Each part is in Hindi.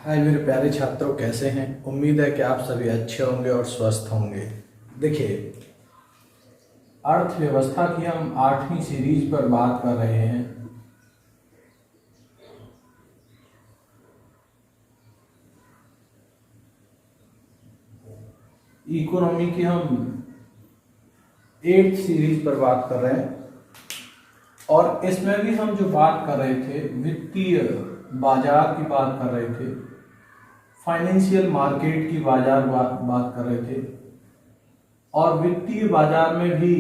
हाय मेरे प्यारे छात्रों, कैसे हैं। उम्मीद है कि आप सभी अच्छे होंगे और स्वस्थ होंगे। देखिए, अर्थव्यवस्था की हम 8वीं सीरीज पर बात कर रहे हैं। इकोनॉमी की हम 8th सीरीज पर बात कर रहे हैं और इसमें भी हम जो बात कर रहे थे, वित्तीय बाजार की बात कर रहे थे, फाइनेंशियल मार्केट की बात कर रहे थे। और वित्तीय बाजार में भी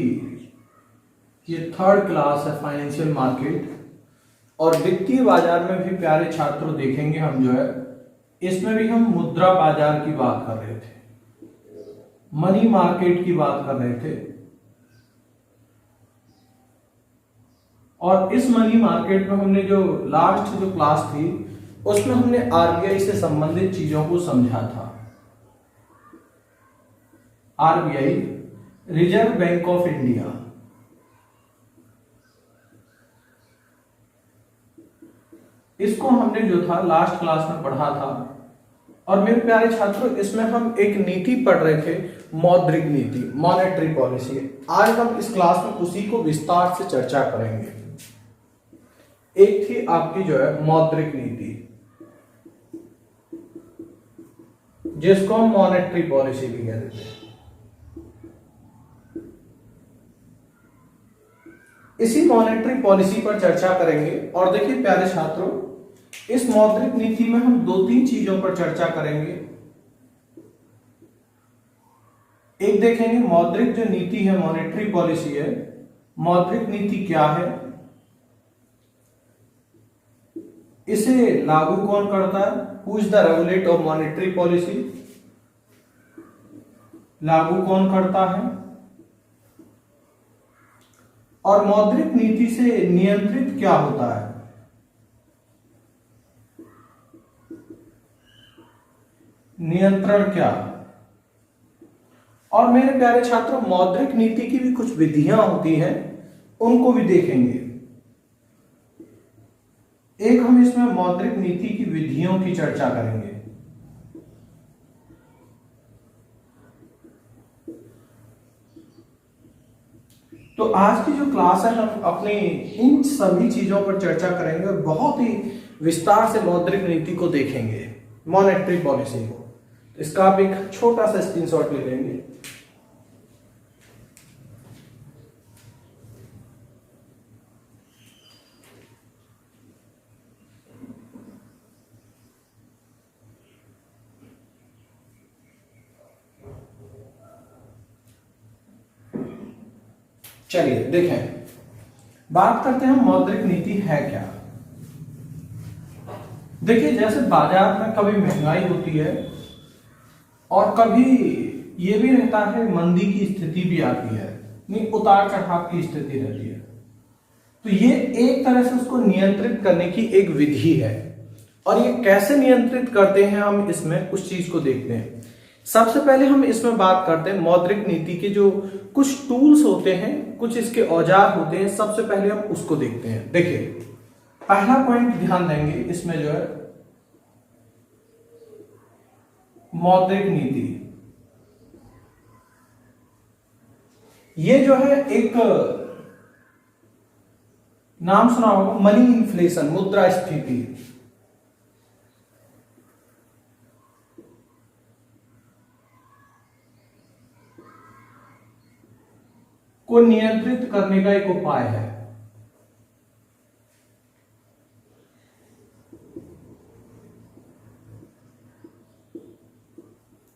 ये थर्ड क्लास है, फाइनेंशियल मार्केट। और वित्तीय बाजार में भी प्यारे छात्रों देखेंगे हम जो है, इसमें भी हम मुद्रा बाजार की बात कर रहे थे, मनी मार्केट की बात कर रहे थे। और इस मनी मार्केट में हमने जो लास्ट जो क्लास थी उसमें हमने आरबीआई से संबंधित चीजों को समझा था। RBI, reserve bank of India, इसको हमने जो था लास्ट क्लास में पढ़ा था। और मेरे प्यारे छात्रों, इसमें हम एक नीति पढ़ रहे थे, मौद्रिक नीति, मॉनेटरी पॉलिसी। आज हम इस क्लास में उसी को विस्तार से चर्चा करेंगे। एक थी आपकी जो है मौद्रिक नीति, जिसको हम मॉनेटरी पॉलिसी भी कहते हैं। इसी मॉनेटरी पॉलिसी पर चर्चा करेंगे। और देखिए प्यारे छात्रों, इस मौद्रिक नीति में हम 2-3 चीजों पर चर्चा करेंगे। एक देखेंगे मौद्रिक जो नीति है, मॉनेटरी पॉलिसी है, मौद्रिक नीति क्या है, इसे लागू कौन करता है, who is the regulator of monetary policy, लागू कौन करता है, और मौद्रिक नीति से नियंत्रित क्या होता है। नियंत्रण क्या। और मेरे प्यारे छात्रों, मौद्रिक नीति की भी कुछ विधियां होती हैं, उनको भी देखेंगे। एक हम इसमें मौद्रिक नीति की विधियों की चर्चा करेंगे। तो आज की जो क्लास है, हम अपनी इन सभी चीजों पर चर्चा करेंगे और बहुत ही विस्तार से मौद्रिक नीति को देखेंगे, मॉनेटरी पॉलिसी को। इसका आप एक छोटा सा स्क्रीनशॉट ले लेंगे। चलिए देखें, बात करते हैं मौद्रिक नीति है क्या। देखिए, जैसे बाजार में कभी महंगाई होती है और कभी ये भी रहता है, मंदी की स्थिति भी आती है, नहीं उतार चढ़ाव की स्थिति रहती है। तो ये एक तरह से उसको नियंत्रित करने की एक विधि है। और ये कैसे नियंत्रित करते हैं, हम इसमें उस चीज को देखते हैं। सबसे पहले हम इसमें बात करते हैं मौद्रिक नीति के जो कुछ टूल्स होते हैं, कुछ इसके औजार होते हैं। सबसे पहले हम उसको देखते हैं। देखिए, पहला पॉइंट ध्यान देंगे इसमें जो है मौद्रिक नीति। ये जो है एक नाम सुना होगा, मनी इन्फ्लेशन, मुद्रास्फीति। को नियंत्रित करने का एक उपाय है।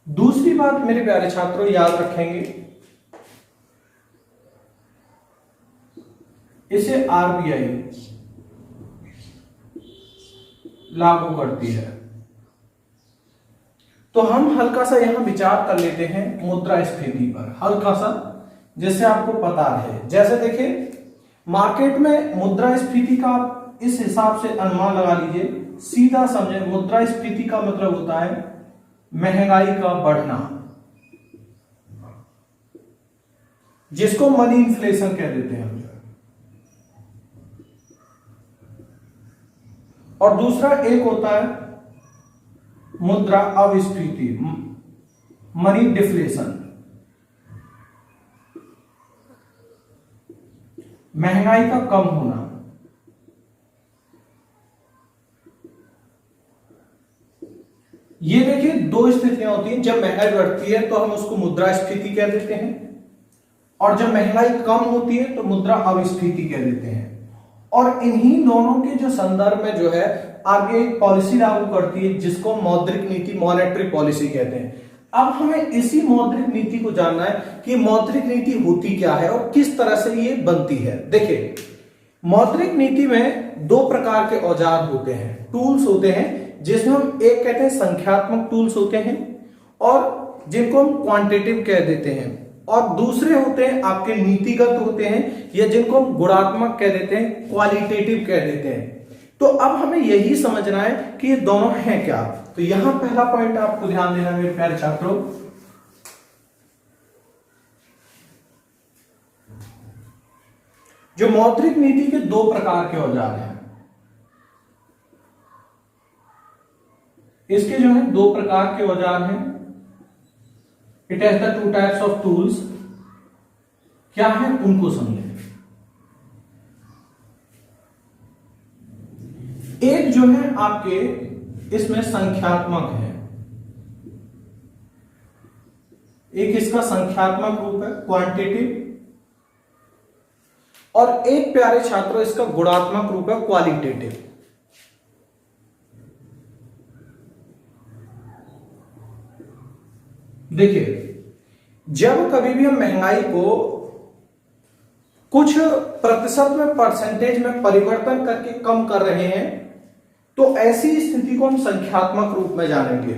दूसरी बात मेरे प्यारे छात्रों याद रखेंगे, इसे आरबीआई लागू करती है। तो हम हल्का सा यहां विचार कर लेते हैं मुद्रास्फीति पर, हल्का सा, जिससे आपको पता है। जैसे देखिए, मार्केट में मुद्रास्फीति का इस हिसाब से अनुमान लगा लीजिए, सीधा समझे। मुद्रास्फीति का मतलब होता है महंगाई का बढ़ना, जिसको मनी इन्फ्लेशन कह देते हैं हम। और दूसरा एक होता है मुद्रा अविस्फीति, मनी डिफ्लेशन, महंगाई का कम होना, ये देखिए दो स्थितियां होती हैं। जब महंगाई बढ़ती है तो हम उसको मुद्रास्फीति कह देते हैं, और जब महंगाई कम होती है तो मुद्रा अविस्फीति कह देते हैं। और इन्हीं दोनों के जो संदर्भ में जो है आरबीआई एक पॉलिसी लागू करती है जिसको मौद्रिक नीति, मॉनेटरी पॉलिसी कहते हैं। अब हमें इसी मौद्रिक नीति को जानना है कि मौद्रिक नीति होती क्या है और किस तरह से ये बनती है। देखिए, मौद्रिक नीति में दो प्रकार के औजार होते हैं, टूल्स होते हैं, जिसमें हम एक कहते हैं संख्यात्मक टूल्स होते हैं और जिनको हम क्वांटिटेटिव कह देते हैं, और दूसरे होते हैं आपके नीतिगत होते हैं या जिनको हम गुणात्मक कह देते हैं, क्वालिटेटिव कह देते हैं। तो अब हमें यही समझना है कि ये दोनों हैं क्या। तो यहां पहला पॉइंट आपको ध्यान देना मेरे प्यारे छात्रों, जो मौद्रिक नीति के दो प्रकार के औजार हैं, इसके जो है दो प्रकार के औजार हैं। It has the two types of tools. क्या है उनको समझें। एक जो है आपके इसमें संख्यात्मक है, एक इसका संख्यात्मक रूप है क्वांटिटेटिव, और एक प्यारे छात्रों इसका गुणात्मक रूप है क्वालिटेटिव। देखिए, जब कभी भी हम महंगाई को कुछ प्रतिशत में, परसेंटेज में परिवर्तन करके कम कर रहे हैं तो ऐसी स्थिति को हम संख्यात्मक रूप में जानेंगे।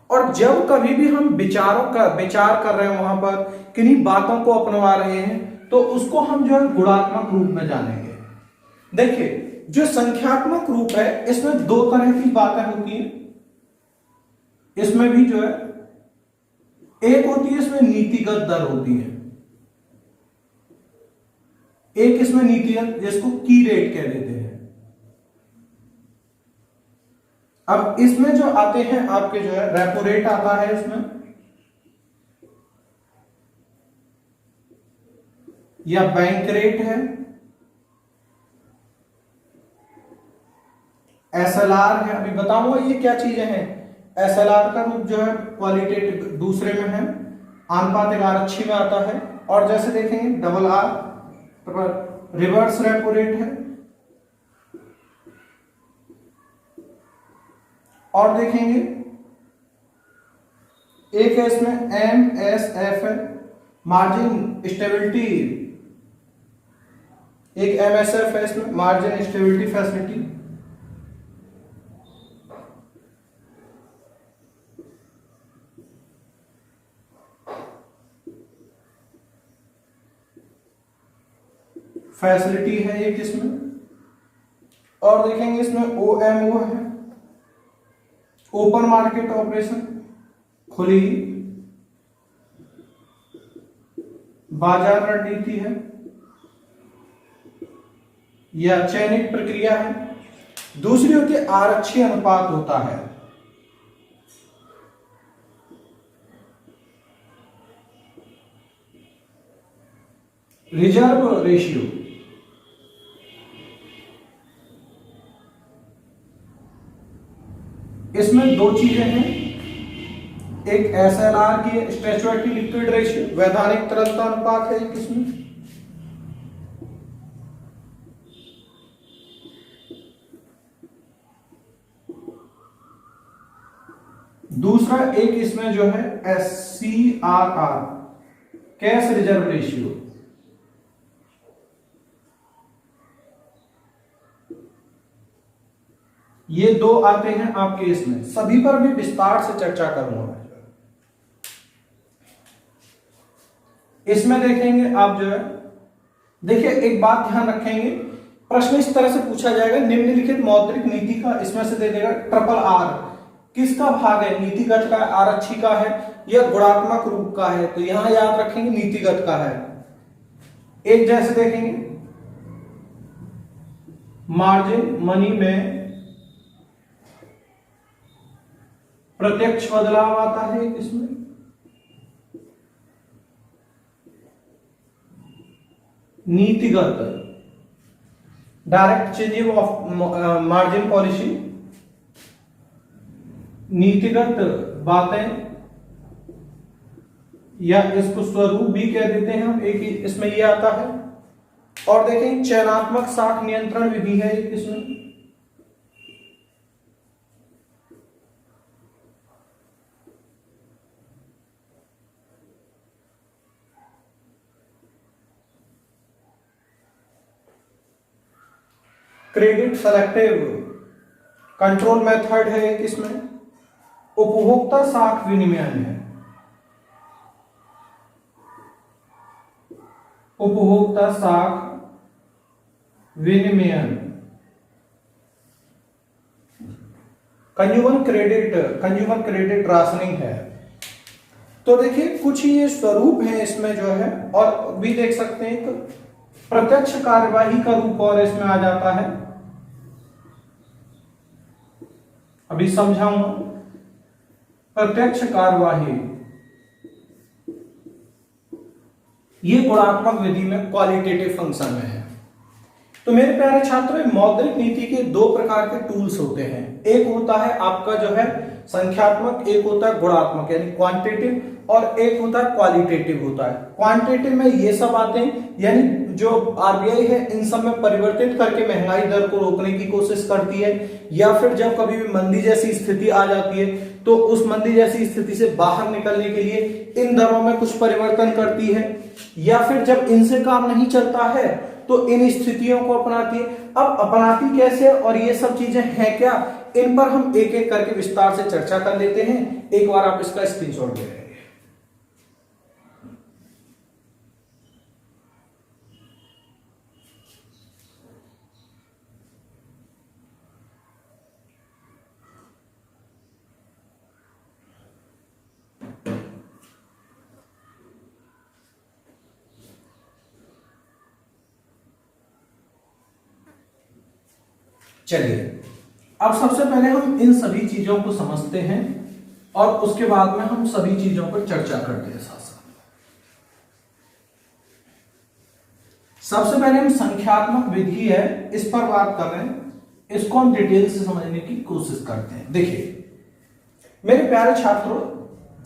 और जब कभी भी हम विचार कर रहे हैं, वहां पर किन्हीं बातों को अपनवा रहे हैं, तो उसको हम जो है गुणात्मक रूप में जानेंगे। देखिए, जो संख्यात्मक रूप है इसमें दो तरह की बातें होती हैं। इसमें भी जो है एक होती है इसमें नीतिगत दर होती है, एक इसमें नीतिगत जिसको की रेट कह देते हैं। अब इसमें जो आते हैं आपके जो है रेपो रेट आता है, इसमें या बैंक रेट है, एसएलआर है। अभी बताऊंगा ये क्या चीजें हैं। एसएलआर का रूप जो है क्वालिटेटिव दूसरे में है, अनुपात 11 में आता है। और जैसे देखेंगे double R, reverse repo rate है, और देखेंगे एक है इसमें एमएसएफ है, मार्जिन स्टेबिलिटी, एक एमएसएफ है इसमें, मार्जिन स्टेबिलिटी फैसिलिटी। फैसिलिटी है एक इसमें, और देखेंगे इसमें ओएमओ है, ओपन मार्केट ऑपरेशन, खुली बाजार रणनीति है, या चयनित प्रक्रिया है। दूसरी होती है आरक्षी अनुपात होता है। रिजर्व रेशियो, इसमें दो चीजें हैं, एक एसएलआर की स्टैच्यूटरी लिक्विड रेशियो, वैधानिक तरलता अनुपात है एक इसमें, दूसरा एक इसमें जो है एससीआरआर, कैश रिजर्व रेशियो। ये दो आते हैं आपके इसमें, सभी पर भी विस्तार से चर्चा करूंगा। इसमें देखेंगे आप जो है, देखिए एक बात ध्यान रखेंगे, प्रश्न इस तरह से पूछा जाएगा, निम्नलिखित मौद्रिक नीति का, इसमें से दे देगा ट्रिपल आर, किसका भाग है, नीतिगत का, आरक्षी का है या गुणात्मक रूप का है। तो यहां याद रखेंगे नीतिगत का है। एक जैसे देखेंगे मार्जिन मनी में प्रत्यक्ष बदलाव आता है एक इसमें, नीतिगत direct changing of margin policy, नीतिगत बातें, या इसको स्वरूप भी कह देते हैं हम, एक इसमें ये आता है। और देखें चयनात्मक साख नियंत्रण विधि है एक इसमें, क्रेडिट सेलेक्टिव कंट्रोल मेथड है एक इसमें, उपभोक्ता साख विनिमयन है, उपभोक्ता साख विनिमयन, कंज्यूमर क्रेडिट राशनिंग है। तो देखिए कुछ ये स्वरूप है इसमें जो है, और भी देख सकते हैं एक प्रत्यक्ष कार्यवाही का रूप और इसमें आ जाता है, अभी समझाऊंगा। प्रत्यक्ष कार्यवाही ये गुणात्मक विधि में क्वालिटेटिव फंक्शन में है। तो मेरे प्यारे छात्रों, मौद्रिक नीति के दो प्रकार के टूल्स होते हैं, एक होता है आपका जो है संख्यात्मक, एक होता है गुणात्मक यानी क्वांटिटेटिव, और एक होता है क्वालिटेटिव होता है। क्वांटिटेटिव में ये सब आते हैं, यानी जो आरबीआई है इन सब में परिवर्तित करके महंगाई दर को रोकने की कोशिश करती है, या फिर जब कभी भी मंदी जैसी स्थिति आ जाती है तो उस मंदी जैसी स्थिति से बाहर निकलने के लिए इन दरों में कुछ परिवर्तन करती है, या फिर जब इनसे काम नहीं चलता है तो इन स्थितियों को अपनाती है। अब अपनाती कैसे और ये सब चीजें हैं क्या, इन पर हम एक एक करके विस्तार से चर्चा कर लेते हैं। एक बार आप इसका स्क्रीनशॉट ले लेंगे। चलिए अब सबसे पहले हम इन सभी चीजों को समझते हैं और उसके बाद में हम सभी चीजों पर चर्चा करते हैं साथ साथ। सबसे पहले हम संख्यात्मक विधि है इस पर बात कर रहे हैं, इसको हम डिटेल से समझने की कोशिश करते हैं। देखिए मेरे प्यारे छात्रों,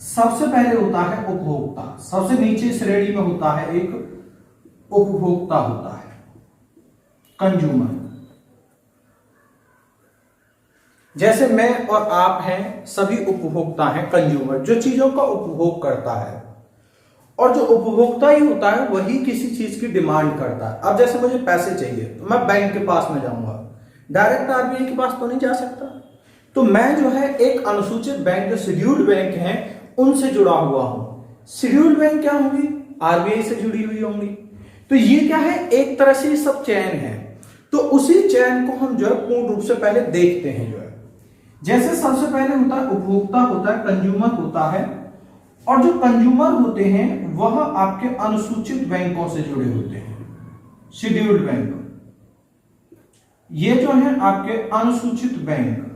सबसे पहले होता है उपभोक्ता, सबसे नीचे श्रेणी में होता है एक उपभोक्ता होता है, कंज्यूमर। जैसे मैं और आप हैं, सभी उपभोक्ता हैं, कंज्यूमर जो चीजों का उपभोग करता है, और जो उपभोक्ता ही होता है वही किसी चीज की डिमांड करता है। अब जैसे मुझे पैसे चाहिए तो मैं बैंक के पास में जाऊंगा, डायरेक्ट आरबीआई के पास तो नहीं जा सकता, तो मैं जो है एक अनुसूचित बैंक जो शेड्यूल्ड बैंक हैं उनसे जुड़ा हुआ हूं। शेड्यूल्ड बैंक क्या होंगी, आरबीआई से जुड़ी हुई होंगी। तो ये क्या है, एक तरह से सब चैन है। तो उसी चैन को हम जो है पूर्ण रूप से पहले देखते हैं। जो है जैसे सबसे पहले होता है उपभोक्ता होता है, कंज्यूमर होता है, और जो कंज्यूमर होते हैं वह आपके अनुसूचित बैंकों से जुड़े होते हैं, शेड्यूल्ड बैंक। ये जो है आपके अनुसूचित बैंक,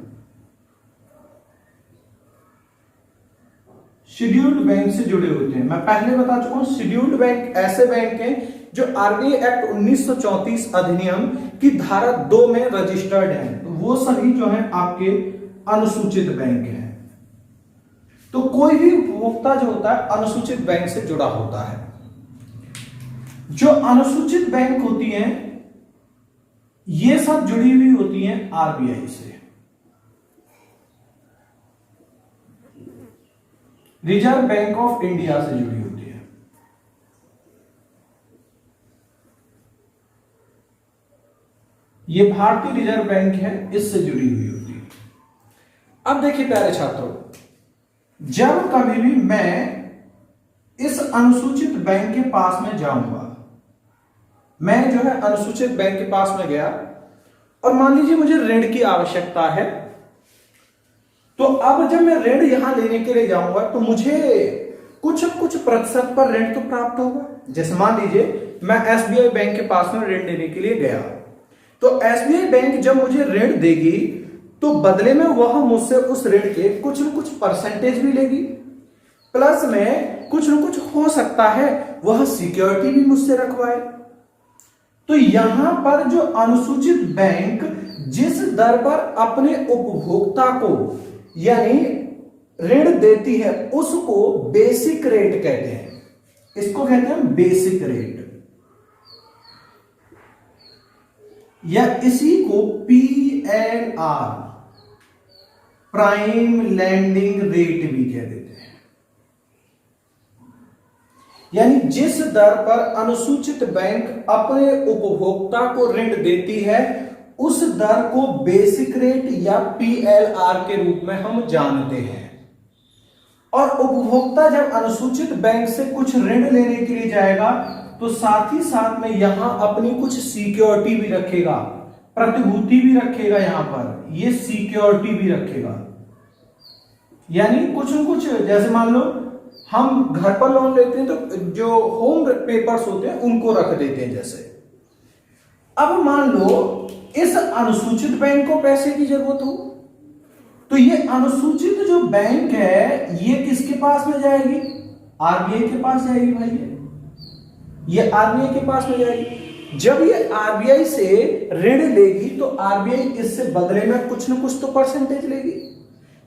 शेड्यूल्ड बैंक से जुड़े होते हैं। मैं पहले बता चुका हूं, शेड्यूल्ड बैंक ऐसे बैंक हैं जो आरबीआई एक्ट 1934 अधिनियम की धारा 2 में रजिस्टर्ड हैं। तो वो सभी जो है आपके अनुसूचित बैंक हैं। तो कोई भी उपभोक्ता जो होता है अनुसूचित बैंक से जुड़ा होता है। जो अनुसूचित बैंक होती हैं ये सब जुड़ी हुई होती हैं आरबीआई से, रिजर्व बैंक ऑफ इंडिया से जुड़ी होती है। ये भारतीय रिजर्व बैंक है, इससे जुड़ी हुई होती है। अब देखिए प्यारे छात्रों, जब कभी भी मैं इस अनुसूचित बैंक के पास में जाऊंगा, मैं जो है अनुसूचित बैंक के पास में गया और मान लीजिए मुझे ऋण की आवश्यकता है, तो अब जब मैं ऋण यहां लेने के लिए जाऊंगा तो मुझे कुछ प्रतिशत पर ऋण तो प्राप्त होगा। जैसे मान लीजिए मैं एसबीआई बैंक के पास में ऋण लेने के लिए गया, तो एसबीआई बैंक जब मुझे ऋण देगी तो बदले में वह मुझसे उस ऋण के कुछ न कुछ परसेंटेज भी लेगी, प्लस में कुछ न कुछ हो सकता है वह सिक्योरिटी भी मुझसे रखवाए। तो यहां पर जो अनुसूचित बैंक जिस दर पर अपने उपभोक्ता को यानी ऋण देती है उसको बेसिक रेट कहते हैं। इसको कहते हैं बेसिक रेट, या इसी को PLR प्राइम लैंडिंग रेट भी कह देते हैं। यानी जिस दर पर अनुसूचित बैंक अपने उपभोक्ता को ऋण देती है उस दर को बेसिक रेट या PLR के रूप में हम जानते हैं। और उपभोक्ता जब अनुसूचित बैंक से कुछ ऋण लेने के लिए जाएगा तो साथ ही साथ में यहां अपनी कुछ सिक्योरिटी भी रखेगा, प्रतिभूति भी रखेगा, यहां पर ये सिक्योरिटी भी रखेगा। यानी कुछ न कुछ, जैसे मान लो हम घर पर लोन लेते हैं तो जो होम पेपर्स होते हैं उनको रख देते हैं। जैसे अब मान लो इस अनुसूचित बैंक को पैसे की जरूरत हो तो ये अनुसूचित जो बैंक है ये किसके पास में जाएगी? RBI के पास जाएगी भाई, ये RBI के पास में जाएगी। जब ये RBI से ऋण लेगी तो RBI इससे बदले में कुछ न कुछ तो परसेंटेज लेगी।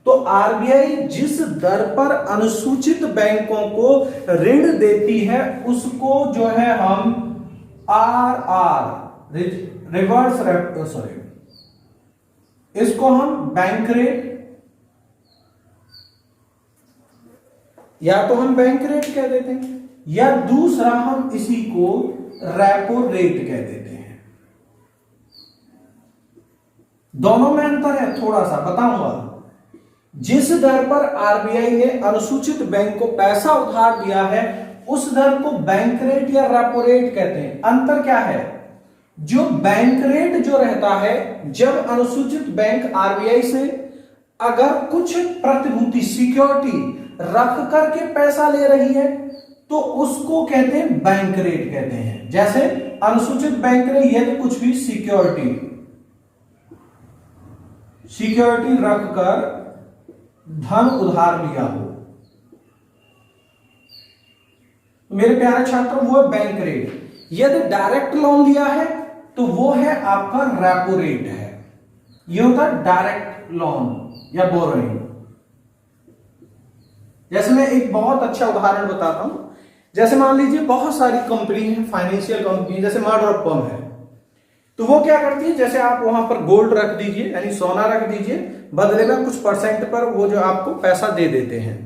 तो RBI जिस दर पर अनुसूचित बैंकों को ऋण देती है उसको जो है हम RR रिवर्स रेपो, सॉरी, इसको हम बैंक रेट या तो हम बैंक रेट कह देते हैं या दूसरा हम इसी को रेपो रेट कह देते हैं। दोनों में अंतर है, थोड़ा सा बताऊंगा। जिस दर पर RBI ने अनुसूचित बैंक को पैसा उधार दिया है उस दर को बैंक रेट या रेपो रेट कहते हैं। अंतर क्या है? जो बैंक रेट जो रहता है, जब अनुसूचित बैंक RBI से अगर कुछ प्रतिभूति सिक्योरिटी रख करके पैसा ले रही है तो उसको कहते हैं बैंक रेट कहते हैं। जैसे अनुसूचित बैंक ने यदि कुछ भी सिक्योरिटी रखकर धन उधार लिया हो, मेरे प्यारे छात्रों, वो है बैंक रेट। यदि डायरेक्ट लोन लिया है तो वो है आपका रेपो रेट है। ये होता है डायरेक्ट लोन या बोरोइंग। जैसे मैं एक बहुत अच्छा उदाहरण बताता हूं। जैसे मान लीजिए बहुत सारी कंपनी है, फाइनेंशियल कंपनी, जैसे मर्डर फर्म है, तो वो क्या करती है, जैसे आप वहां पर गोल्ड रख दीजिए यानी सोना रख दीजिए, बदले में कुछ परसेंट पर वो जो आपको पैसा दे देते हैं।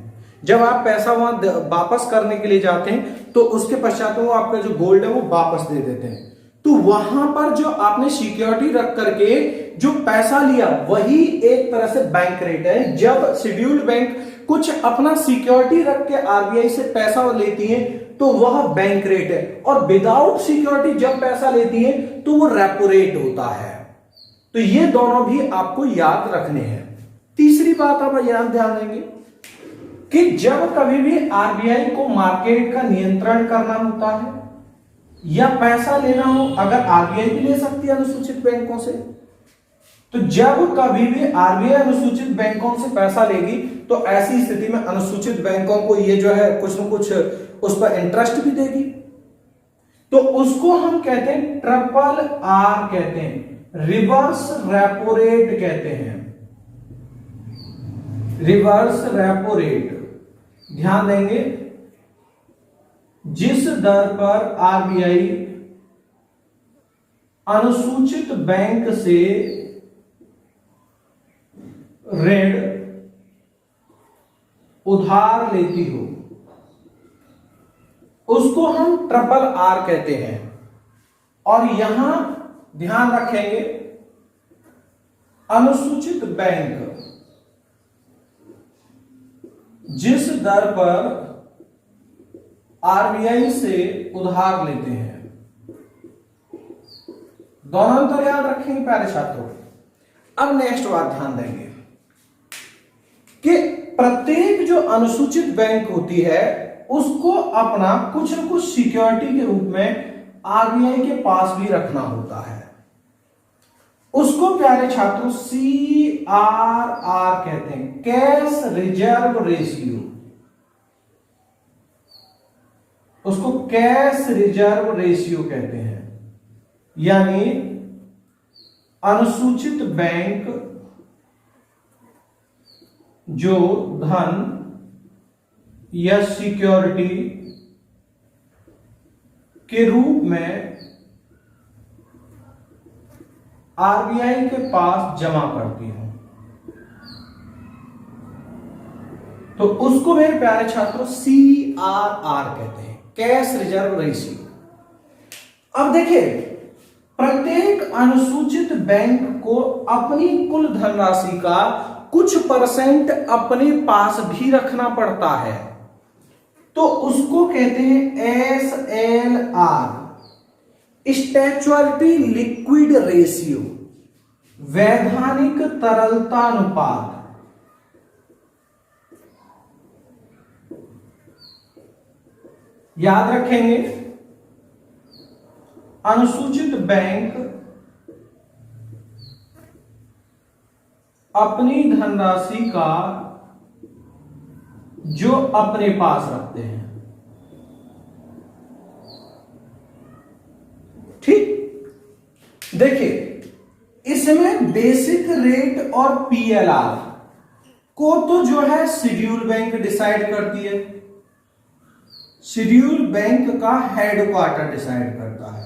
जब आप पैसा वहां वापस करने के लिए जाते हैं तो उसके पश्चात वो आपका जो गोल्ड है वो वापस दे देते हैं। तो वहां पर जो आपने सिक्योरिटी रख करके जो पैसा लिया वही एक तरह से बैंक रेट है। जब शेड्यूल्ड बैंक कुछ अपना सिक्योरिटी रख के RBI से पैसा लेती है तो वह बैंक रेट है, और विदाउट सिक्योरिटी जब पैसा लेती है तो वो रेपो रेट होता है। तो ये दोनों भी आपको याद रखने हैं। तीसरी बात आप ध्यान देंगे कि जब कभी भी RBI को मार्केट का नियंत्रण करना होता है या पैसा लेना हो, अगर RBI भी ले सकती है अनुसूचित बैंकों से, तो जब कभी भी RBI अनुसूचित बैंकों से पैसा लेगी तो ऐसी स्थिति में अनुसूचित बैंकों को ये जो है कुछ न कुछ उस पर इंटरेस्ट भी देगी। तो उसको हम कहते हैं RRR कहते हैं, रिवर्स रेपो रेट कहते हैं, रिवर्स रेपो रेट। ध्यान देंगे, जिस दर पर RBI अनुसूचित बैंक से ऋण उधार लेती हो उसको हम RRR कहते हैं। और यहां ध्यान रखेंगे, अनुसूचित बैंक जिस दर पर RBI से उधार लेते हैं, दोनों अंतर याद रखेंगे प्यारे छात्रों। अब नेक्स्ट बात ध्यान देंगे कि प्रत्येक जो अनुसूचित बैंक होती है उसको अपना कुछ न कुछ सिक्योरिटी के रूप में RBI के पास भी रखना होता है। उसको प्यारे छात्रों CRR कहते हैं, कैश रिजर्व रेशियो। उसको कैश रिजर्व रेशियो कहते हैं, यानी अनुसूचित बैंक जो धन या सिक्योरिटी के रूप में आरबीआई के पास जमा करती हूं, तो उसको मेरे प्यारे छात्रों CRR कहते हैं, कैश रिजर्व रेशियो। अब देखिए, प्रत्येक अनुसूचित बैंक को अपनी कुल धनराशि का कुछ परसेंट अपने पास भी रखना पड़ता है, तो उसको कहते हैं SLR, स्टैच्यूटरी लिक्विड रेशियो, वैधानिक तरलता अनुपात। याद रखेंगे, अनुसूचित बैंक अपनी धनराशि का जो अपने पास रखते हैं, ठीक। देखिए, इसमें बेसिक रेट और PLR को तो जो है शेड्यूल बैंक डिसाइड करती है, शेड्यूल बैंक का हेडक्वार्टर डिसाइड करता है।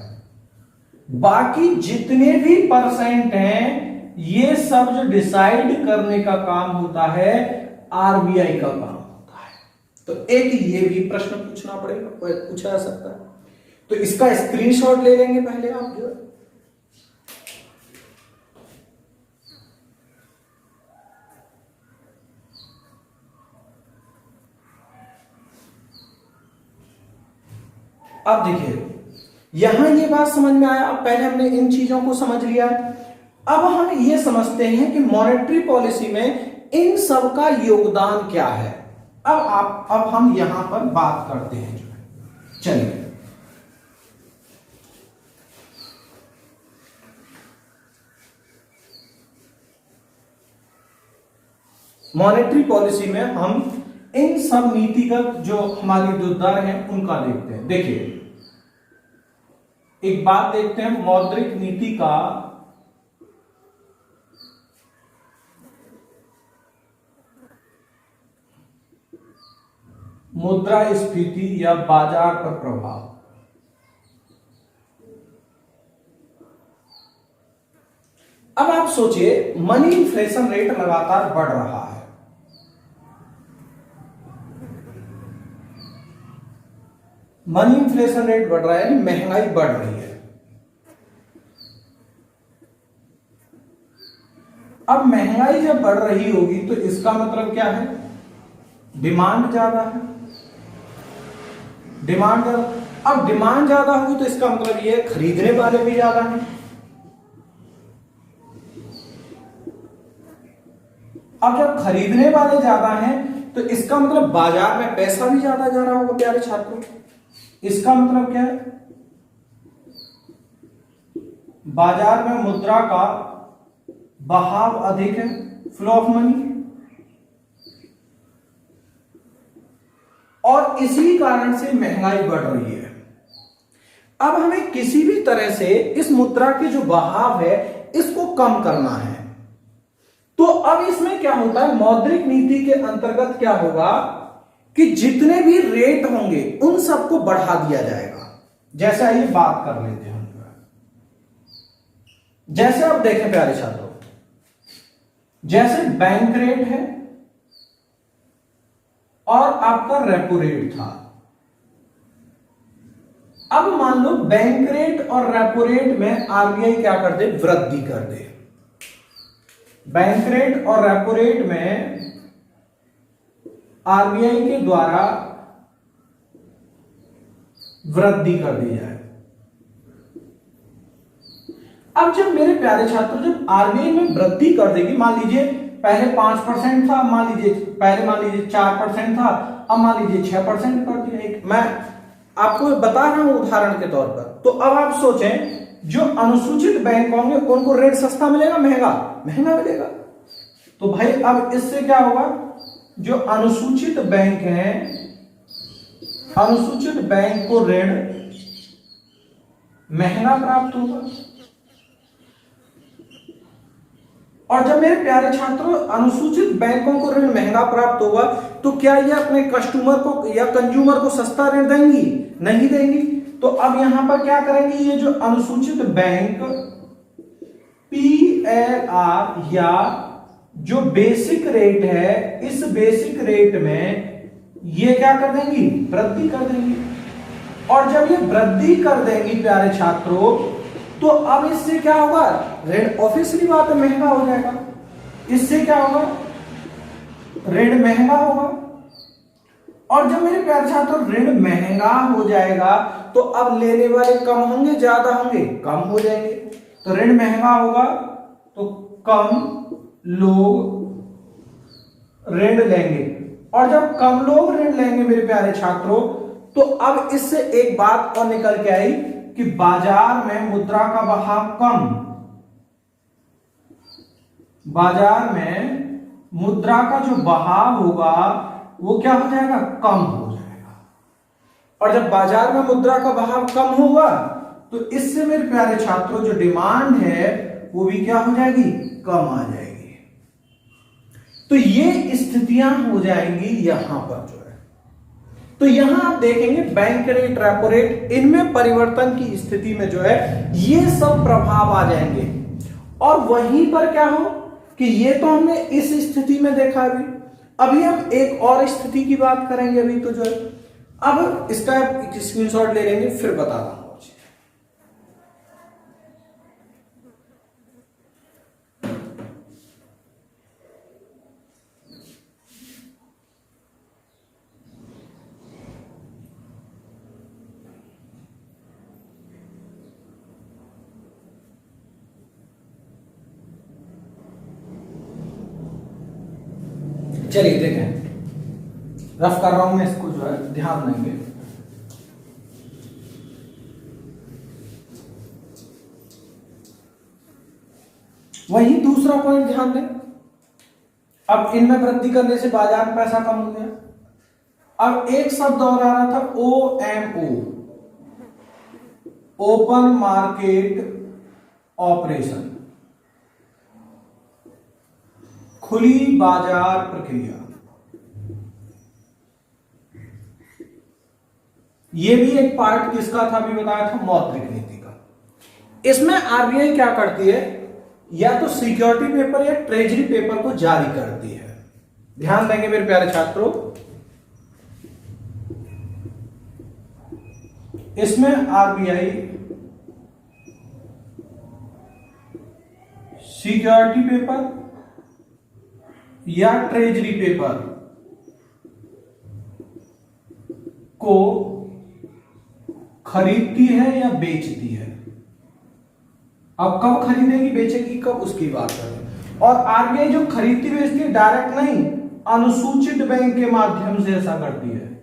बाकी जितने भी परसेंट हैं, ये सब जो डिसाइड करने का काम होता है, आरबीआई का काम होता है। तो एक ये भी प्रश्न पूछना पड़ेगा, पूछा जा सकता है, तो इसका स्क्रीनशॉट ले लेंगे पहले आप जो। अब देखिए, यहां ये बात समझ में आया। अब पहले हमने इन चीजों को समझ लिया है, अब हम ये समझते हैं कि मॉनेटरी पॉलिसी में इन सब का योगदान क्या है। अब हम यहां पर बात करते हैं जो है। चलिए, मॉनेटरी पॉलिसी में हम इन सब नीतिगत जो हमारी जो दर हैं उनका देखते हैं। देखिए, एक बात देखते हैं, मौद्रिक नीति का मुद्रास्फीति या बाजार पर प्रभाव। अब आप सोचिए, मनी इन्फ्लेशन रेट लगातार बढ़ रहा है, मनी इन्फ्लेशन रेट बढ़ रहा है, यानी महंगाई बढ़ रही है। अब महंगाई जब बढ़ रही होगी तो इसका मतलब क्या है, डिमांड ज्यादा है, डिमांड ज्यादा। अब डिमांड ज्यादा होगी तो इसका मतलब ये खरीदने वाले भी ज्यादा हैं। अब जब खरीदने वाले ज्यादा हैं तो इसका मतलब बाजार में पैसा भी ज्यादा जा रहा होगा प्यारे छात्रों। इसका मतलब क्या है, बाजार में मुद्रा का बहाव अधिक है, फ्लो ऑफ मनी, और इसी कारण से महंगाई बढ़ रही है। अब हमें किसी भी तरह से इस मुद्रा के जो बहाव है इसको कम करना है। तो अब इसमें क्या होता है, मौद्रिक नीति के अंतर्गत क्या होगा कि जितने भी रेट होंगे उन सबको बढ़ा दिया जाएगा। जैसे आइए बात कर लेते हैं, जैसे आप देखें प्यारे छात्रों, जैसे बैंक रेट है और आपका रेपो रेट था। अब मान लो बैंक रेट और रेपो रेट में आरबीआई क्या कर दे, वृद्धि कर दे। बैंक रेट और रेपो रेट में आरबीआई के द्वारा वृद्धि कर दी जाए। अब जब मेरे प्यारे छात्रों, जब आरबीआई में वृद्धि कर देगी, मान लीजिए पहले 5% था, मान लीजिए पहले मान लीजिए 4% था, अब मान लीजिए 6% कर दिया। मैं आपको बता रहा हूं उदाहरण के तौर पर। तो अब आप सोचें जो अनुसूचित बैंक होंगे उनको ऋण सस्ता मिलेगा, महंगा महंगा मिलेगा। तो भाई अब इससे क्या होगा, जो अनुसूचित बैंक हैं, अनुसूचित बैंक को ऋण महंगा प्राप्त होगा। और जब मेरे प्यारे छात्रों अनुसूचित बैंकों को ऋण महंगा प्राप्त होगा तो क्या ये अपने कस्टमर को या कंज्यूमर को सस्ता ऋण देंगी? नहीं देंगी। तो अब यहां पर क्या करेंगे, ये जो अनुसूचित बैंक PLR या जो बेसिक रेट है, इस बेसिक रेट में ये क्या कर देंगी, वृद्धि कर देंगी। और जब ये वृद्धि कर देंगी प्यारे छात्रों, तो अब इससे क्या होगा, ऋण ऑब्वियसली बात है महंगा हो जाएगा। इससे क्या होगा, ऋण महंगा होगा। और जब मेरे प्यारे छात्रों ऋण महंगा हो जाएगा तो अब लेने वाले कम होंगे, ज्यादा होंगे, कम हो जाएंगे। तो ऋण महंगा होगा तो कम लोग ऋण लेंगे। और जब कम लोग ऋण लेंगे मेरे प्यारे छात्रों, तो अब इससे एक बात और निकल के आई कि बाजार में मुद्रा का बहाव कम, बाजार में मुद्रा का जो बहाव होगा वो क्या हो जाएगा, कम हो जाएगा। और जब बाजार में मुद्रा का बहाव कम होगा तो इससे मेरे प्यारे छात्रों जो डिमांड है वो भी क्या हो जाएगी, कम आ जाएगी। तो ये स्थितियां हो जाएंगी यहां पर जो है। तो यहां आप देखेंगे बैंक रेट, रेपो रेट, इनमें परिवर्तन की स्थिति में जो है ये सब प्रभाव आ जाएंगे। और वहीं पर क्या हो कि ये तो हमने इस स्थिति में देखा। अभी हम एक और स्थिति की बात करेंगे। अभी तो जो है, अब इसका स्क्रीनशॉट ले लेंगे, फिर बताता हूं। चलिए देखें, रफ कर रहा हूं मैं इसको, जो है ध्यान देंगे। वही दूसरा पॉइंट ध्यान दें। अब इनमें वृद्धि करने से बाजार में पैसा कम हो गया। अब एक शब्द और आ रहा था, OMO, ओपन मार्केट ऑपरेशन, खुली बाजार प्रक्रिया। यह भी एक पार्ट किसका था, अभी बताया था, मौद्रिक नीति का। इसमें आरबीआई क्या करती है, या तो सिक्योरिटी पेपर या ट्रेजरी पेपर को जारी करती है। ध्यान देंगे मेरे प्यारे छात्रों, इसमें आरबीआई सिक्योरिटी पेपर या ट्रेजरी पेपर को खरीदती है या बेचती है। अब कब खरीदेगी बेचेगी कब, उसकी बात करें। और आरबीआई जो खरीदती बेचती है डायरेक्ट नहीं, अनुसूचित बैंक के माध्यम से ऐसा करती है,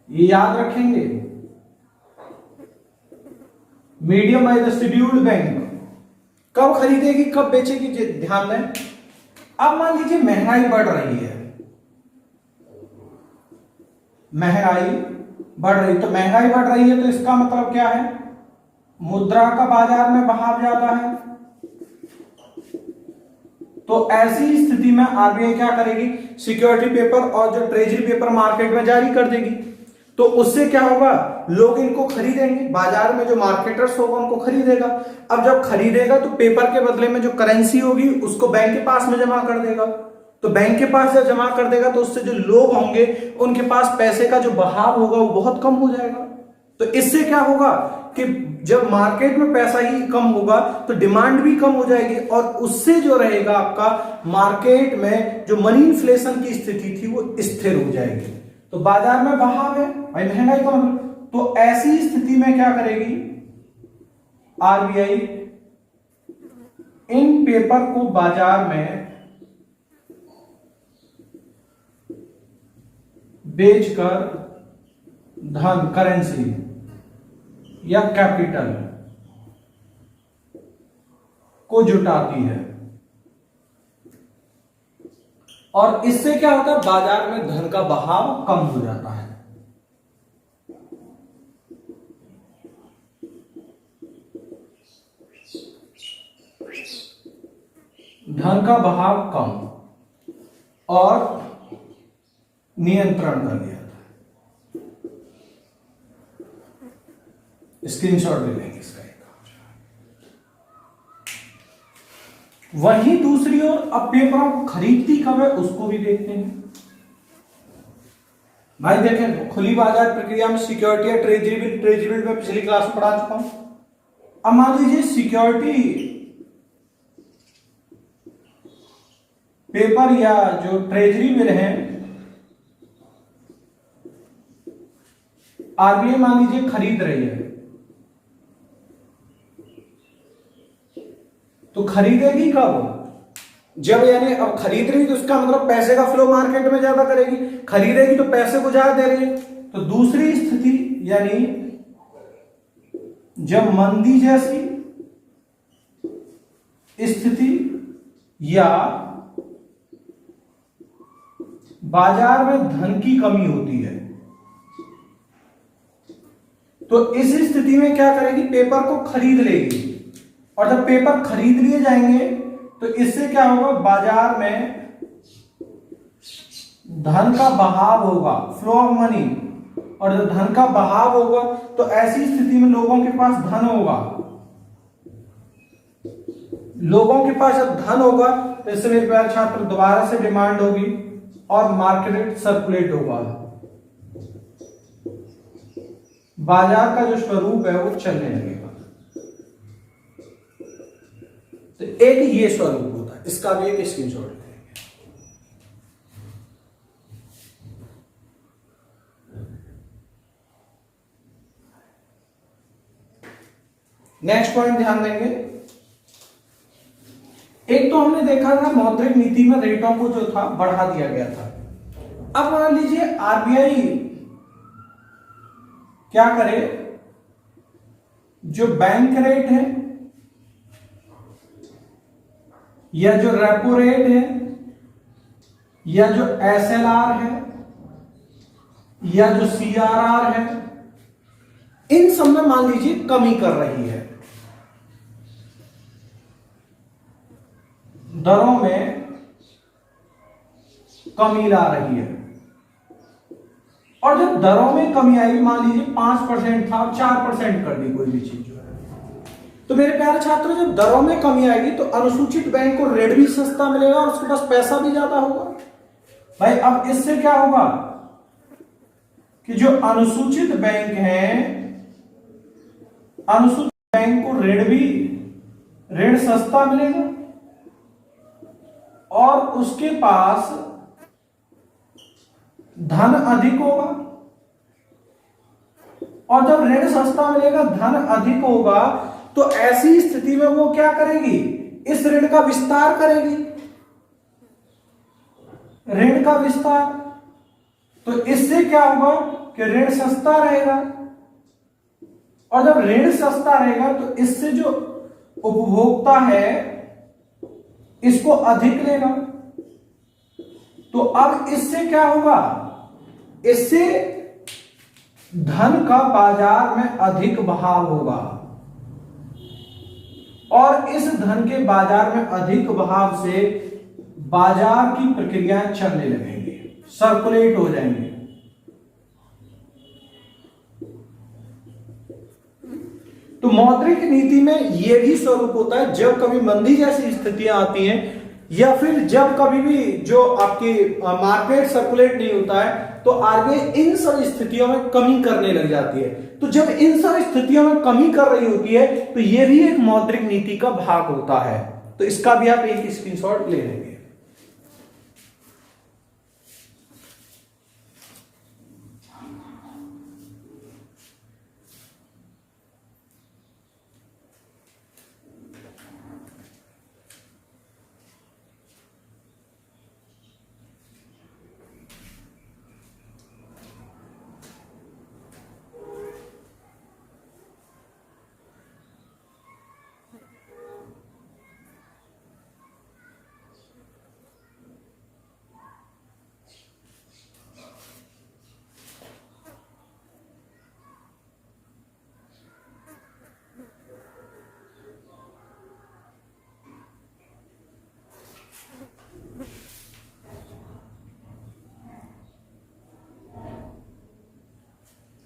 ये याद रखेंगे। Medium by the scheduled bank कब खरीदेगी कब बेचेगी, ध्यान दें। अब मान लीजिए महंगाई बढ़ रही है, महंगाई बढ़ रही, तो महंगाई बढ़ रही है तो इसका मतलब क्या है, मुद्रा का बाजार में बहाव ज्यादा है। तो ऐसी स्थिति में आरबीआई क्या करेगी, सिक्योरिटी पेपर और जो ट्रेजरी पेपर मार्केट में जारी कर देगी। तो उससे क्या होगा, लोग इनको खरीदेंगे, बाजार में जो मार्केटर्स होगा उनको खरीदेगा। अब जब खरीदेगा तो पेपर के बदले में जो करेंसी होगी उसको बैंक के पास में जमा कर देगा। तो बैंक के पास जब जमा कर देगा तो उससे जो लोग होंगे उनके पास पैसे का जो बहाव होगा वो बहुत कम हो जाएगा। तो इससे क्या होगा कि जब मार्केट में पैसा ही कम होगा तो डिमांड भी कम हो जाएगी, और उससे जो रहेगा आपका मार्केट में जो मनी इन्फ्लेशन की स्थिति थी वो स्थिर हो जाएगी। तो बाजार में बहाव है भाई, महंगाई का मतलब। तो ऐसी स्थिति में क्या करेगी आरबीआई, इन पेपर को बाजार में बेचकर धन, करेंसी या कैपिटल को जुटाती है। और इससे क्या होता है, बाजार में धन का बहाव कम हो जाता है। धन का बहाव कम और नियंत्रण कर लिया था। स्क्रीनशॉट ले लेंगे इसका एक। वही दूसरी ओर अब पेपरों को खरीदती कब है उसको भी देखते हैं। भाई देखें, खुली बाजार प्रक्रिया में सिक्योरिटी या ट्रेजरी बिल में पिछली क्लास में पढ़ा चुका हूं। अब मान लीजिए सिक्योरिटी पेपर या जो ट्रेजरी बिल है, आरबीआई मान लीजिए खरीद रही है, तो खरीदेगी कब, जब यानी अब खरीद रही तो उसका मतलब पैसे का फ्लो मार्केट में ज्यादा करेगी, खरीदेगी तो पैसे को ज्यादा दे रही है। तो दूसरी स्थिति यानी जब मंदी जैसी स्थिति या बाजार में धन की कमी होती है, तो इस स्थिति में क्या करेगी, पेपर को खरीद लेगी। और जब पेपर खरीद लिए जाएंगे तो इससे क्या होगा, बाजार में धन का बहाव होगा, फ्लो ऑफ मनी। और जब धन का बहाव होगा तो ऐसी स्थिति में लोगों के पास धन होगा। लोगों के पास जब धन होगा तो इससे मेरे प्यारे छात्र दोबारा से डिमांड होगी और मार्केट सर्कुलेट होगा। बाजार का जो स्वरूप है वो चलने लगेगा। तो एक ये स्वरूप होता है, इसका भी एक स्क्रीनशॉट लेंगे। नेक्स्ट पॉइंट ध्यान देंगे। एक तो हमने देखा था मौद्रिक नीति में रेटों को जो था बढ़ा दिया गया था। अब मान लीजिए आरबीआई क्या करे, जो बैंक रेट है या जो रेपो रेट है या जो एसएलआर है या जो सीआरआर है, इन सब में मान लीजिए कमी कर रही है, दरों में कमी ला रही है। और जब दरों में कमी आएगी, मान लीजिए 5% था 4% कर दी कोई भी चीज जो है, तो मेरे प्यारे छात्रों जब दरों में कमी आएगी तो अनुसूचित बैंक को ऋण भी सस्ता मिलेगा और उसके पास पैसा भी ज्यादा होगा। भाई अब इससे क्या होगा कि जो अनुसूचित बैंक है, अनुसूचित बैंक को ऋण सस्ता मिलेगा और उसके पास धन अधिक होगा। और जब ऋण सस्ता मिलेगा, धन अधिक होगा, तो ऐसी स्थिति में वो क्या करेगी, इस ऋण का विस्तार करेगी। ऋण का विस्तार, तो इससे क्या होगा कि ऋण सस्ता रहेगा। और जब ऋण सस्ता रहेगा तो इससे जो उपभोक्ता है इसको अधिक लेगा। तो अब इससे क्या होगा, इससे धन का बाजार में अधिक बहाव होगा और इस धन के बाजार में अधिक बहाव से बाजार की प्रक्रियाएं चलने लगेंगी, सर्कुलेट हो जाएंगे। तो मौद्रिक नीति में यह भी स्वरूप होता है, जब कभी मंदी जैसी स्थितियां आती हैं या फिर जब कभी भी जो आपकी मार्केट सर्कुलेट नहीं होता है, तो आरबीआई इन सब स्थितियों में कमी करने लग जाती है। तो जब इन सब स्थितियों में कमी कर रही होती है तो यह भी एक मौद्रिक नीति का भाग होता है। तो इसका भी आप एक स्क्रीनशॉट ले लेंगे।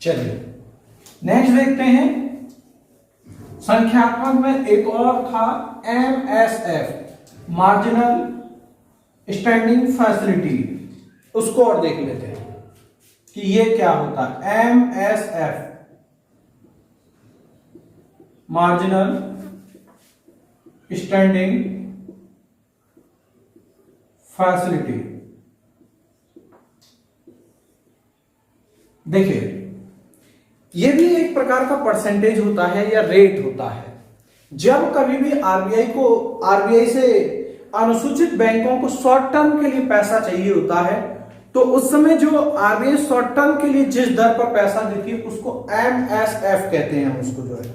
चलिए नेक्स्ट देखते हैं। संख्यात्मक में एक और था MSF, मार्जिनल स्टैंडिंग फैसिलिटी। उसको और देख लेते हैं कि ये क्या होता है। MSF, marginal standing facility. देखिए ये भी एक प्रकार का परसेंटेज होता है या रेट होता है। जब कभी भी आरबीआई से अनुसूचित बैंकों को शॉर्ट टर्म के लिए पैसा चाहिए होता है, तो उस समय जो आरबीआई शॉर्ट टर्म के लिए जिस दर पर पैसा देती है उसको MSF कहते हैं। उसको जो है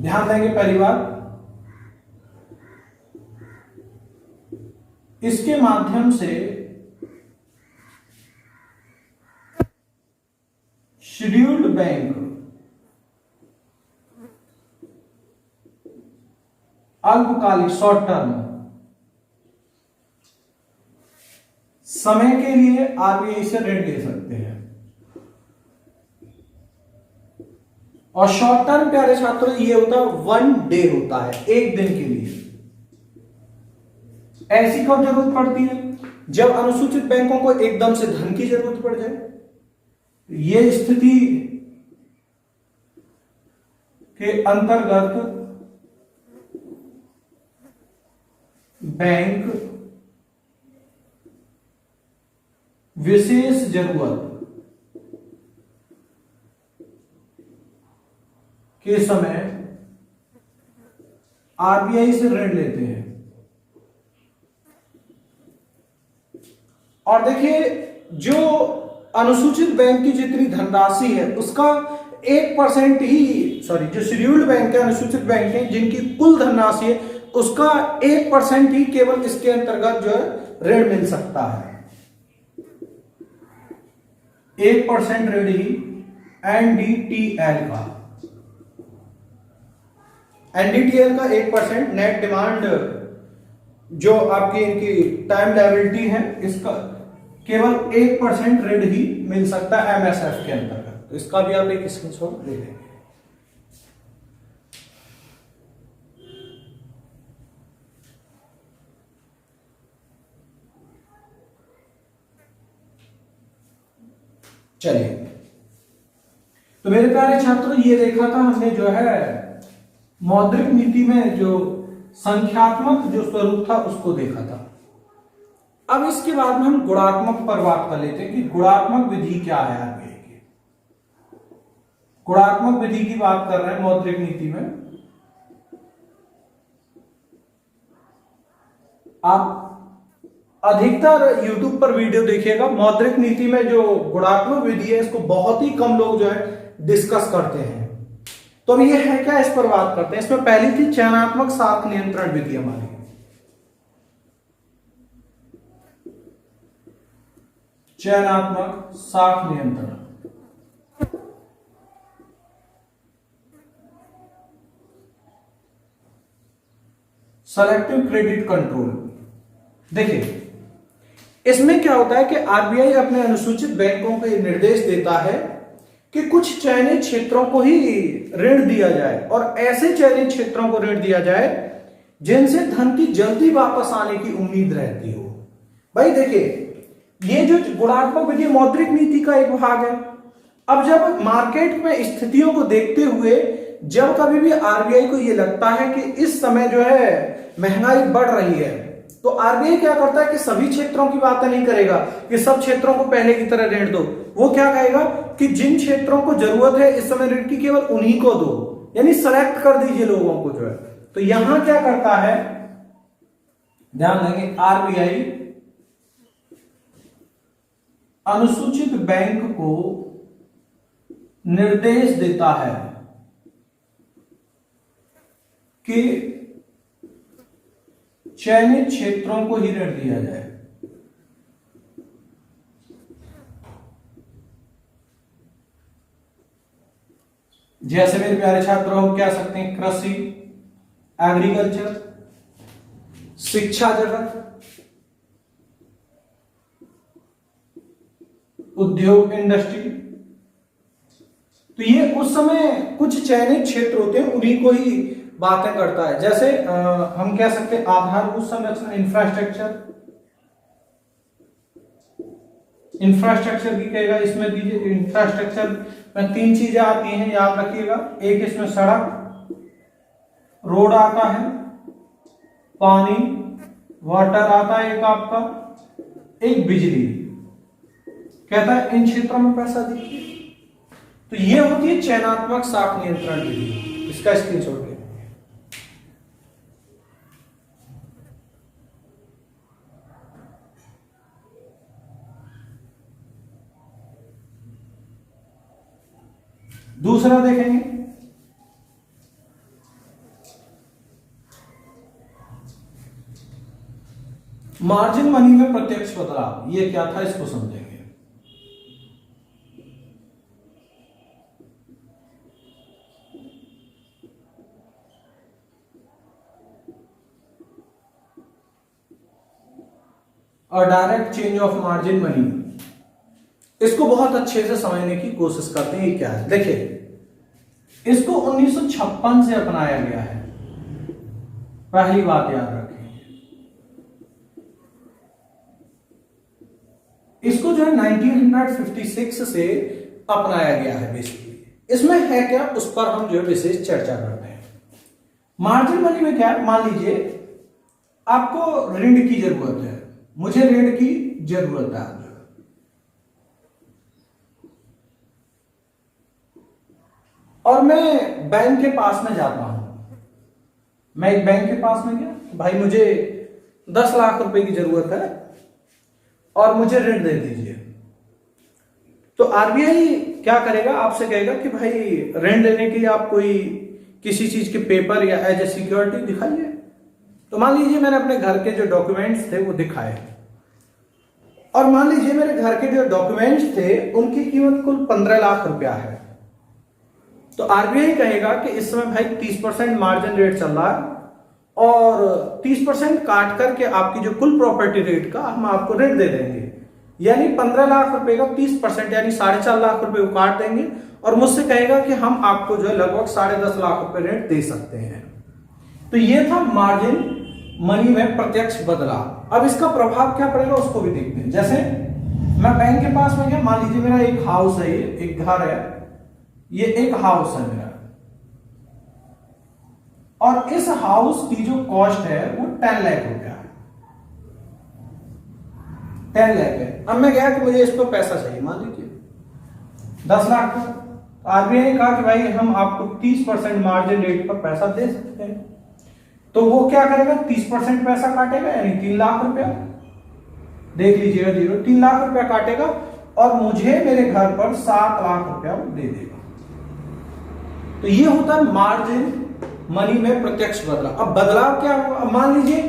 ध्यान देंगे पहली बार, इसके माध्यम से शेड्यूल्ड बैंक अल्पकालिक शॉर्ट टर्म समय के लिए आरबीआई से ऋण ले सकते हैं। और शॉर्ट टर्म प्यारे छात्रों ये होता है 1 डे होता है, एक दिन के लिए। ऐसी कब जरूरत पड़ती है? जब अनुसूचित बैंकों को एकदम से धन की जरूरत पड़ जाए। ये स्थिति के अंतर्गत बैंक विशेष जरूरत के समय आरबीआई से ऋण लेते हैं। और देखिए जो अनुसूचित बैंक की जितनी धनराशि है उसका 1% ही, जो शेड्यूल्ड बैंक है, अनुसूचित बैंक है, जिनकी कुल धनराशि है उसका 1% ही केवल इसके अंतर्गत जो है ऋण मिल सकता है। 1% ऋण ही एनडीटीएल का 1% नेट डिमांड जो आपकी इनकी टाइम लायबिलिटी है, इसका केवल 1% ऋण ही मिल सकता है MSF के अंतर्गत। तो इसका भी आप एक स्क्रीनशॉट ले लेंगे। चलिए तो मेरे प्यारे छात्रों ये देखा था हमने जो है मौद्रिक नीति में जो संख्यात्मक जो स्वरूप था उसको देखा था। अब इसके बाद में हम गुणात्मक पर बात कर लेते हैं कि गुणात्मक विधि क्या है आरबीआई की। गुणात्मक विधि की बात कर रहे हैं मौद्रिक नीति में। आप अधिकतर YouTube पर वीडियो देखिएगा, मौद्रिक नीति में जो गुणात्मक विधि है इसको बहुत ही कम लोग जो है डिस्कस करते हैं। तो अब ये है क्या, इस पर बात करते हैं। इसमें पहली थी चयनात्मक साख नियंत्रण विधि हमारी। चयनात्मक साख नियंत्रण, सेलेक्टिव क्रेडिट कंट्रोल। देखिए इसमें क्या होता है कि आरबीआई अपने अनुसूचित बैंकों को निर्देश देता है कि कुछ चयनित क्षेत्रों को ही ऋण दिया जाए और ऐसे चयनित क्षेत्रों को ऋण दिया जाए जिनसे धन की जल्दी वापस आने की उम्मीद रहती हो। भाई देखिए ये जो गुणात्मक विधि मौद्रिक नीति का एक भाग है। अब जब मार्केट में स्थितियों को देखते हुए जब कभी भी आरबीआई को ये लगता है कि इस समय जो है महंगाई बढ़ रही है, तो आरबीआई क्या करता है कि सभी क्षेत्रों की बात नहीं करेगा कि सब क्षेत्रों को पहले की तरह ऋण दो। वो क्या कहेगा कि जिन क्षेत्रों को जरूरत है इस समय ऋण की केवल उन्हीं को दो, यानी सेलेक्ट कर दीजिए लोगों को जो है। तो यहां क्या करता है, ध्यान देंगे, आरबीआई अनुसूचित बैंक को निर्देश देता है कि चयनित क्षेत्रों को ही ऋण दिया जाए। जैसे मेरे प्यारे छात्रों हम कह सकते हैं कृषि, एग्रीकल्चर, शिक्षा जगत, उद्योग इंडस्ट्री, तो ये उस समय कुछ चयनित क्षेत्र होते हैं, उन्हीं को ही बातें करता है। जैसे हम कह सकते हैं आधारभूत संरचना, इंफ्रास्ट्रक्चर, इंफ्रास्ट्रक्चर की कहेगा, इसमें दीजिए इंफ्रास्ट्रक्चर में 3 चीजें आती हैं, याद रखिएगा। एक इसमें सड़क, रोड आता है, पानी, वाटर आता है एक आपका, एक बिजली। कहता है इन क्षेत्रों में पैसा दीजिए। तो ये होती है चयनात्मक साख नियंत्रण विधि। इसका स्क्रीनशॉट ले। दूसरा देखेंगे, मार्जिन मनी में प्रत्यक्ष बदलाव। ये क्या था, इसको समझेंगे। और direct change of margin money, इसको बहुत अच्छे से समझने की कोशिश करते हैं। ये क्या है, देखिए इसको 1956 से अपनाया गया है। पहली बात याद रखें, इसको जो है 1956 से अपनाया गया है बेसिकली। इसमें है क्या, उस पर हम जो है विशेष चर्चा करते हैं। मार्जिन मनी में क्या है, मान लीजिए आपको ऋण की जरूरत है, मुझे ऋण की जरूरत है, और मैं बैंक के पास में जाता हूं। मैं एक बैंक के पास में गया, भाई मुझे 10 लाख रुपए की जरूरत है और मुझे ऋण दे दीजिए। तो आरबीआई क्या करेगा, आपसे कहेगा कि भाई ऋण लेने के लिए आप कोई किसी चीज के पेपर या एज ए सिक्योरिटी दिखाइए। तो मान लीजिए मैंने अपने घर के जो डॉक्यूमेंट्स थे वो दिखाए, और मान लीजिए मेरे घर के जो डॉक्यूमेंट्स थे उनकी कीमत कुल 15 लाख रुपया है। तो आरबीआई कहेगा कि इस समय भाई 30% मार्जिन रेट चल रहा है और 30% काट करके आपकी जो कुल प्रॉपर्टी रेट का हम आपको ऋण दे देंगे। यानी 15 लाख रुपए का 30% यानी 4.5 लाख रुपए को काट देंगे, और मुझसे कहेगा कि हम आपको जो है लगभग 10.5 लाख रुपए ऋण दे सकते हैं। तो ये था मार्जिन मनी में प्रत्यक्ष बदलाव। अब इसका प्रभाव क्या पड़ेगा उसको भी देखते हैं। जैसे मैं बैंक के पास में गया, मान लीजिए मेरा एक हाउस है, ये एक घर है, ये एक हाउस है मेरा, और इस हाउस की जो कॉस्ट है वो 10 लाख रुपया है, 10 लाख है। अब मैं गया कि मुझे इस पर पैसा चाहिए, मान लीजिए 10 लाख का। आरबीआई ने कहा कि भाई हम आपको 30% मार्जिन रेट पर पैसा दे सकते हैं। तो वो क्या करेगा, 30% पैसा काटेगा, यानी 3 लाख रुपया। देख लीजिएगा, 3 लाख रुपया काटेगा, और मुझे मेरे घर पर 7 लाख रुपया दे देगा। तो ये होता है मार्जिन मनी में प्रत्यक्ष बदलाव। अब बदलाव क्या होगा, अब मान लीजिए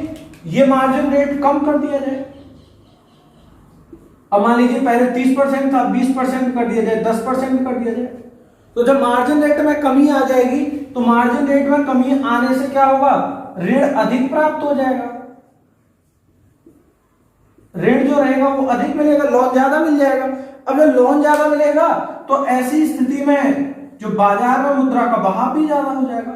ये मार्जिन रेट कम कर दिया जाए। अब मान लीजिए पहले 30% था, 20% कर दिया जाए, 10% कर दिया जाए। तो जब मार्जिन रेट में कमी आ जाएगी, तो मार्जिन रेट में कमी आने से क्या होगा, ऋण अधिक प्राप्त हो जाएगा। ऋण जो रहेगा वो अधिक मिलेगा, लोन ज्यादा मिल जाएगा। अब जब लोन ज्यादा मिलेगा तो ऐसी स्थिति में जो बाजार में मुद्रा का बहाव भी ज्यादा हो जाएगा,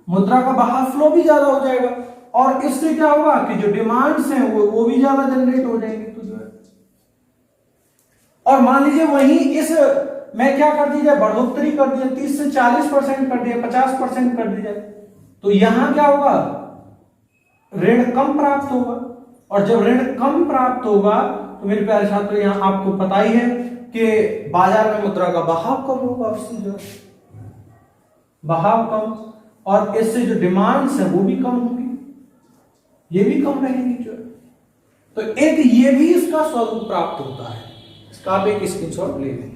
मुद्रा का बहाव फ्लो भी ज्यादा हो जाएगा, और इससे क्या होगा कि जो डिमांड्स हैं वो भी ज्यादा जनरेट हो जाएंगे। तो जो है, और मान लीजिए वहीं इस में क्या कर दी जाए, बढ़ोतरी कर दी जाए, 30 से 40% कर दिया, 50% कर दी जाए, तो यहां क्या होगा, ऋण कम प्राप्त होगा। और जब ऋण कम प्राप्त होगा तो मेरे प्यारे छात्रों, यहां आपको पता ही है कि बाजार में मुद्रा का बहाव कम होगा, उससे जो बहाव कम, और इससे जो डिमांड्स है वो भी कम होगी, ये भी कम रहेगी जो है। तो एक ये भी इसका स्वरूप प्राप्त होता है। इसका आप एक स्क्रीनशॉट ले लेंगे।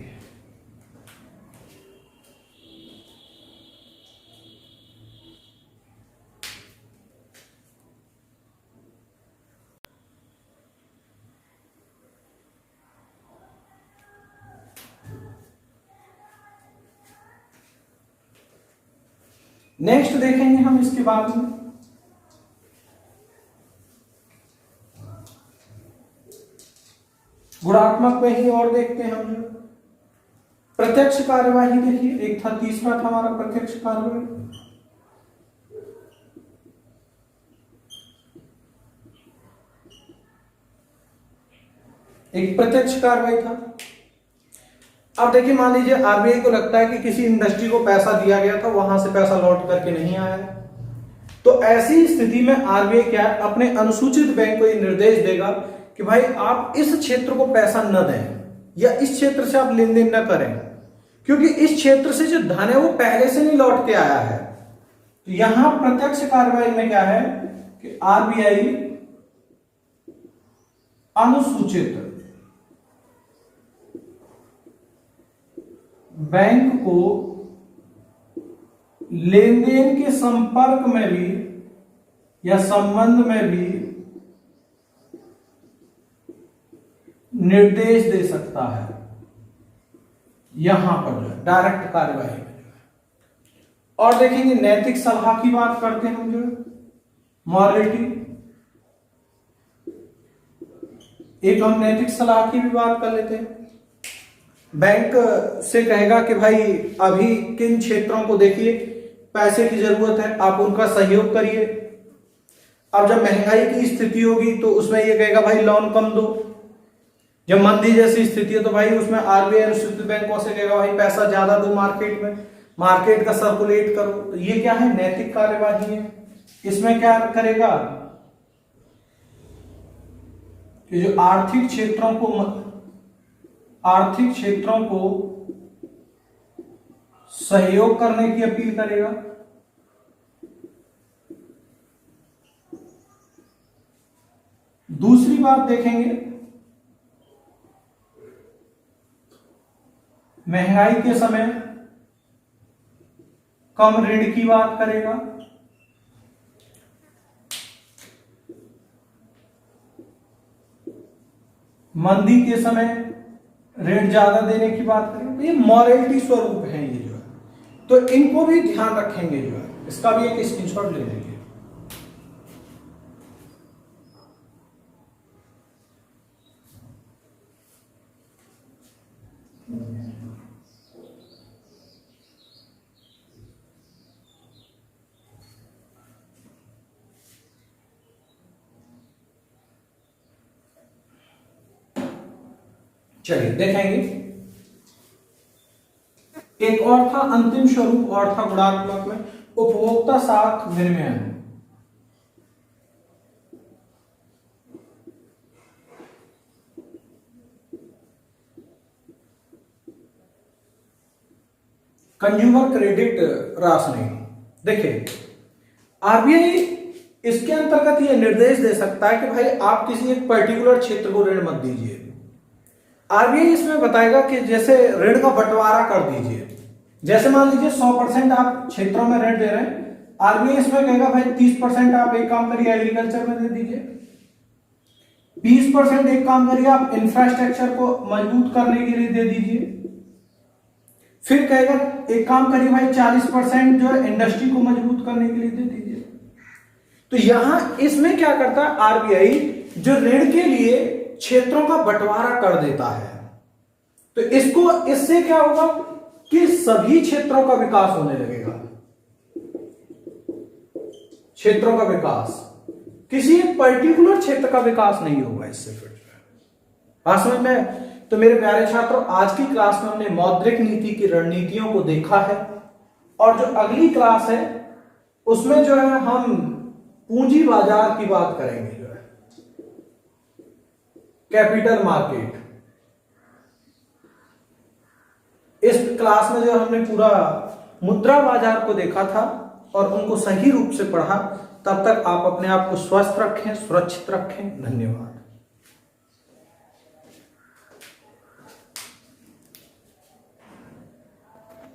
नेक्स्ट देखेंगे हम इसके बाद में, गुणात्मक में ही और देखते हैं हम जो प्रत्यक्ष कार्यवाही, देखिए एक था, तीसरा था हमारा प्रत्यक्ष कार्यवाही। एक प्रत्यक्ष कार्रवाई था। अब देखिए मान लीजिए आरबीआई को लगता है कि किसी इंडस्ट्री को पैसा दिया गया था, वहां से पैसा लौट करके नहीं आया है, तो ऐसी स्थिति में आरबीआई क्या है, अपने अनुसूचित बैंक को ये निर्देश देगा कि भाई आप इस क्षेत्र को पैसा न दें या इस क्षेत्र से आप लेन देन न करें, क्योंकि इस क्षेत्र से जो धन है वो पहले से नहीं लौट के आया है। तो यहां प्रत्यक्ष कार्रवाई में क्या है कि आरबीआई अनुसूचित बैंक को लेन देन के संपर्क में भी या संबंध में भी निर्देश दे सकता है। यहां पर जो है डायरेक्ट कार्यवाही में जो है। और देखेंगे नैतिक सलाह की बात करते हैं हम जो है, मॉरलिटी। एक हम नैतिक सलाह की भी बात कर लेते हैं। बैंक से कहेगा कि भाई अभी किन क्षेत्रों को देखिए पैसे की जरूरत है, आप उनका सहयोग करिए। अब जब महंगाई की स्थिति होगी तो उसमें ये कहेगा भाई लोन कम दो। जब मंदी जैसी स्थिति है तो भाई उसमें आरबीआई अनुसूचित बैंकों से कहेगा भाई पैसा ज्यादा दो मार्केट में, मार्केट का सर्कुलेट करो। तो ये क्या है, नैतिक कार्यवाही है। इसमें क्या करेगा कि जो आर्थिक क्षेत्रों को सहयोग करने की अपील करेगा। दूसरी बात देखेंगे, महंगाई के समय कम ऋण की बात करेगा। मंदी के समय ऋण ज्यादा देने की बात करें। तो ये मॉरलिटी स्वरूप है ये जो है, तो इनको भी ध्यान रखेंगे जो है। इसका भी एक स्क्रीनशॉट ले लेंगे। चलिए देखेंगे। एक और था अंतिम स्वरूप और था गुणात्मक में उपभोक्ता साख विनिमय। Consumer credit rationing. देखिए आरबीआई इसके अंतर्गत यह निर्देश दे सकता है कि भाई आप किसी एक पर्टिकुलर क्षेत्र को ऋण मत दीजिए। आरबीआई इसमें बताएगा कि जैसे ऋण का बंटवारा कर दीजिए। जैसे मान लीजिए 100% आप क्षेत्रों में ऋण दे रहे हैं, आरबीआई इसमें कहेगा भाई 30% आप एक काम करिए एग्रीकल्चर में दे दीजिए, 20% एक काम करिए आप इंफ्रास्ट्रक्चर को मजबूत करने के लिए दे दीजिए, फिर कहेगा एक काम करिए भाई 40% जो है इंडस्ट्री को मजबूत करने के लिए दे दीजिए। तो यहां इसमें क्या करता है आरबीआई, जो ऋण के लिए क्षेत्रों का बंटवारा कर देता है। तो इससे क्या होगा कि सभी क्षेत्रों का विकास होने लगेगा। क्षेत्रों का विकास, किसी एक पर्टिकुलर क्षेत्र का विकास नहीं होगा इससे। फिर बात समझ में? तो मेरे प्यारे छात्रों, आज की क्लास में हमने मौद्रिक नीति की रणनीतियों को देखा है, और जो अगली क्लास है उसमें जो है हम पूंजी बाजार की बात करेंगे, जो है कैपिटल मार्केट। इस क्लास में जो हमने पूरा मुद्रा बाजार को देखा था और उनको सही रूप से पढ़ा। तब तक आप अपने आप को स्वस्थ रखें, सुरक्षित रखें। धन्यवाद।